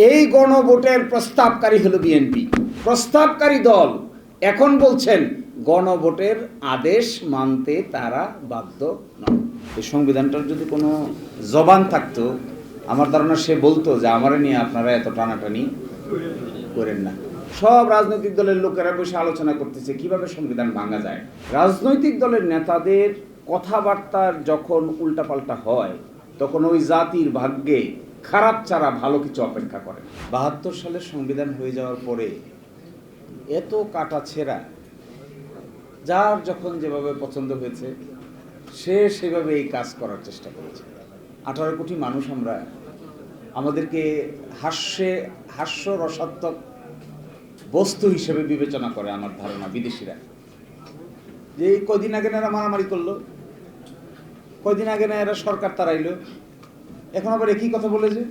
এই গণভোটের প্রস্তাবকারী হলো বিএনপি। প্রস্তাবকারী দল এখন বলছেন গণভোটের আদেশ মানতে তারা বাধ্য নন। এই সংবিধানটার যদি কোনো জবান থাকতো, আমার ধারণা সে বলতো যে আমারে নিয়ে আপনারা এত টানাটানি করেন না। সব রাজনৈতিক দলের লোকেরা বসে আলোচনা করতেছে কিভাবে সংবিধান ভাঙা যায়। রাজনৈতিক দলের নেতাদের কথাবার্তার যখন উল্টাপাল্টা হয়, তখন ওই জাতির ভাগ্যে খারাপ ছাড়া ভালো কিছু অপেক্ষা করে। ৭২ সালের সংবিধান হয়ে যাওয়ার পরে এত কাটা ছেঁড়া, যার যখন যেভাবে পছন্দ হয়েছে সে সেভাবে এই কাজ করার চেষ্টা করেছে। 18 কোটি মানুষ আমরা, আমাদেরকে হাস্যরসাত্মক বস্তু হিসেবে বিবেচনা করে আমার ধারণা বিদেশিরা। যে কয়দিন আগে না এরা মারামারি করলো, কয়দিন আগে না এরা সরকার তাড়াইলো, এখন আবার একই কথা বলেছে।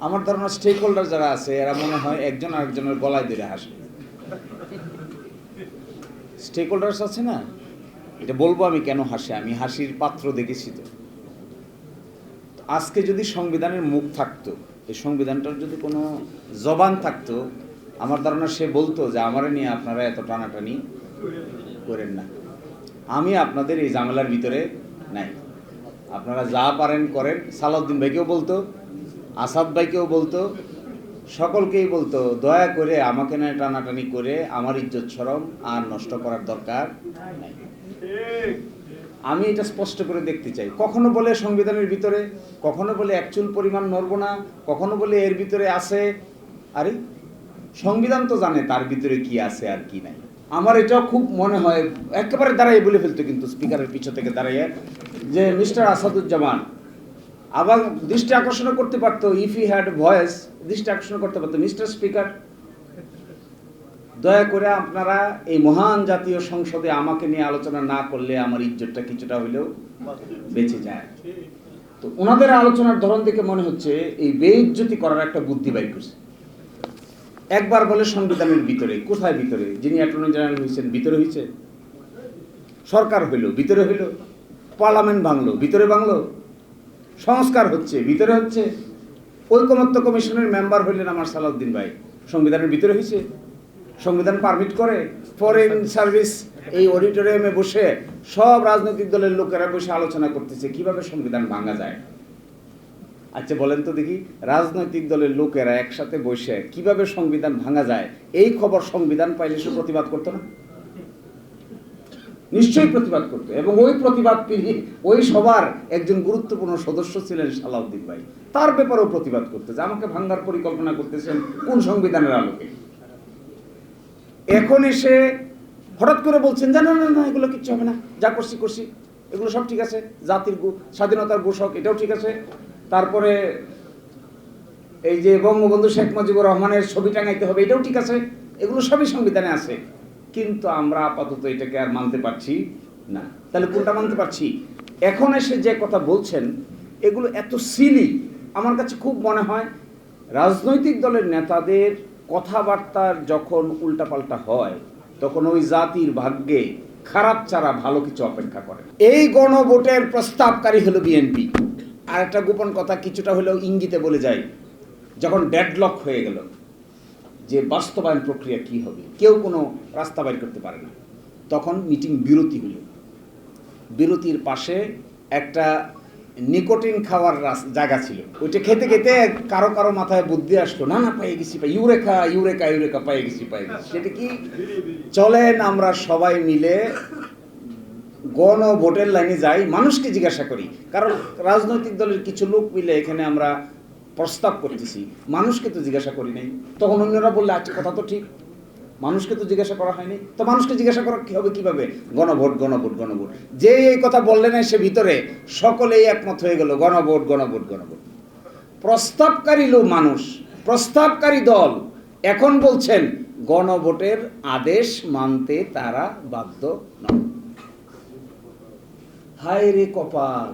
আমার ধারণা স্টেক হোল্ডার যারা আছে এরা মনে হয় একজন আরেকজনের গলায় ধরে হাসে। স্টেক হোল্ডার্স আছে না, এটা বলবো আমি কেন হাসে, আমি হাসির পাত্র দেখেছি। তো আজকে যদি সংবিধানের মুখ থাকতো, এই সংবিধানটার যদি কোনো জবান থাকতো, আমার ধারণা সে বলতো যে আমারে নিয়ে আপনারা এত টানাটানি করেন না, আমি আপনাদের এই ঝামেলার ভিতরে নাই, আপনারা যা পারেন করেন। সালাউদ্দিন ভাইকেও বলতো, আসাদ ভাইকেও বলতো, সকলকেই বলতো দয়া করে আমাকে না টানাটানি করে আমার ইজ্জত শরম আর নষ্ট করার দরকার নাই। আমি এটা স্পষ্ট করে দেখতে চাই। কখনো বলে সংবিধানের ভিতরে, কখনো বলে একচুল পরিমাণ নড়ব না, কখনো বলে এর ভিতরে আছে। আরে সংবিধান তো জানে তার ভিতরে কি আছে আর কি নাই। আমার এটাও খুব মনে হয় একেবারে দাঁড়াই বলে ফেলতো কিন্তু স্পিকারের পিছু থেকে দাঁড়াইয়ে যে মিস্টার আসাদুজ্জামান আবার দৃষ্টি আকর্ষণ করতে পারতো, ইফ হি হ্যাড ভয়েস দৃষ্টি আকর্ষণ করতে পারতো, মিস্টার স্পিকার দয়া করে আপনারা এই মহান জাতীয় সংসদে আমাকে নিয়ে আলোচনা না করলে আমার ইজ্জতটা কিছুটা হইলেও বেঁচে যায়। তো ওনাদের আলোচনার ধরন দেখে মনে হচ্ছে এই বেইজ্জতি করার একটা বুদ্ধি বাইর করছে। একবার বলে সংবিধানের ভিতরে, কোথায় ভিতরে? যিনি অ্যাটর্নি জেনারেল হয়েছেন ভিতরে হয়েছে, সরকার হইল ভিতরে হইল, পার্লামেন্ট ভাঙলো ভিতরে ভাঙলো, সংস্কার হচ্ছে ভিতরে হচ্ছে, ঐকমত্য কমিশনের মেম্বার হইলেন আমার সালাউদ্দিন ভাই, সংবিধানের ভিতরে হয়েছে। সংবিধান পারমিট করে ফরেন সার্ভিস এই অডিটোরিয়ামে বসে সব রাজনৈতিক দলের লোকেরা বসে আলোচনা করতেছে কিভাবে সংবিধান ভাঙা যায়। আচ্ছা বলেন তো দেখি, রাজনৈতিক দলের লোকেরা একসাথে বসে কিভাবে সংবিধান ভাঙা যায় এই খবর সংবিধান পাইলে সে প্রতিবাদ করতো না? নিশ্চয়ই প্রতিবাদ করতো। এবং ওই প্রতিবাদ ওই সবার একজন গুরুত্বপূর্ণ সদস্য ছিলেন সালাউদ্দিন ভাই, তার ব্যাপারেও প্রতিবাদ করতে যে আমাকে ভাঙার পরিকল্পনা করতেছেন কোন সংবিধানের আলোকে। এখন এসে হঠাৎ করে বলছেন যে না না না এগুলো কিচ্ছু হবে না, যা করছি করছি, এগুলো সব ঠিক আছে, জাতির স্বাধীনতার ঘোষক এটাও ঠিক আছে, তারপরে এই যে বঙ্গবন্ধু শেখ মুজিবুর রহমানের ছবি টাঙাইতে হবে এটাও ঠিক আছে, এগুলো সবই সংবিধানে আছে, কিন্তু আমরা আপাতত এটাকে আর মানতে পারছি না। তাহলে কোনটা মানতে পারছি? এখন এসে যে কথা বলছেন এগুলো এত সিলি, আমার কাছে খুব মনে হয় রাজনৈতিক দলের নেতাদের কথাবার্তার যখন উল্টাপাল্টা হয়, তখন ওই জাতির ভাগ্যে খারাপ ছাড়া ভালো কিছু অপেক্ষা করে। এই গণভোটের প্রস্তাবকারী হলো বিএনপি। আর একটা গোপন কথা কিছুটা হলেও ইঙ্গিতে বলে যায়, যখন ডেডলক হয়ে গেল যে বাস্তবায়ন প্রক্রিয়া কি হবে, কেউ কোনো রাস্তা বাইর করতে পারে না, তখন মিটিং বিরতি হলো। বিরতির পাশে একটা নিকোটিন খাওয়ার জায়গা ছিল, ওইটা খেতে খেতে কারো কারো মাথায় বুদ্ধি আসলো, না না পেয়ে গেছি, ইউরেকা ইউরেকা ইউরেকা পেয়ে গেছি পেয়ে গেছি। সেটা কি? চলেন আমরা সবাই মিলে গণভোটের লাইনে যাই, মানুষকে জিজ্ঞাসা করি। কারণ রাজনৈতিক দলের কিছু লোক মিলে এখানে আমরা প্রস্তাব করতেছি, মানুষকে তো জিজ্ঞাসা করি নাই। তখন অন্যরা বললে আচ্ছা কথা তো ঠিক, মানুষকে তো জিজ্ঞাসা করা হয়নি, তো মানুষকে জিজ্ঞাসা করা কি হবে কিভাবে? গণভোট গণভোট গণভোট। যে এই কথা বললে না সে ভিতরে সকলেই একমত হয়ে গেল গণভোট গণভোট গণভোট। প্রস্তাবকারী লোক মানুষ, প্রস্তাবকারী দল এখন বলছেন গণভোটের আদেশ মানতে তারা বাধ্য নন। হায় রে কপাল!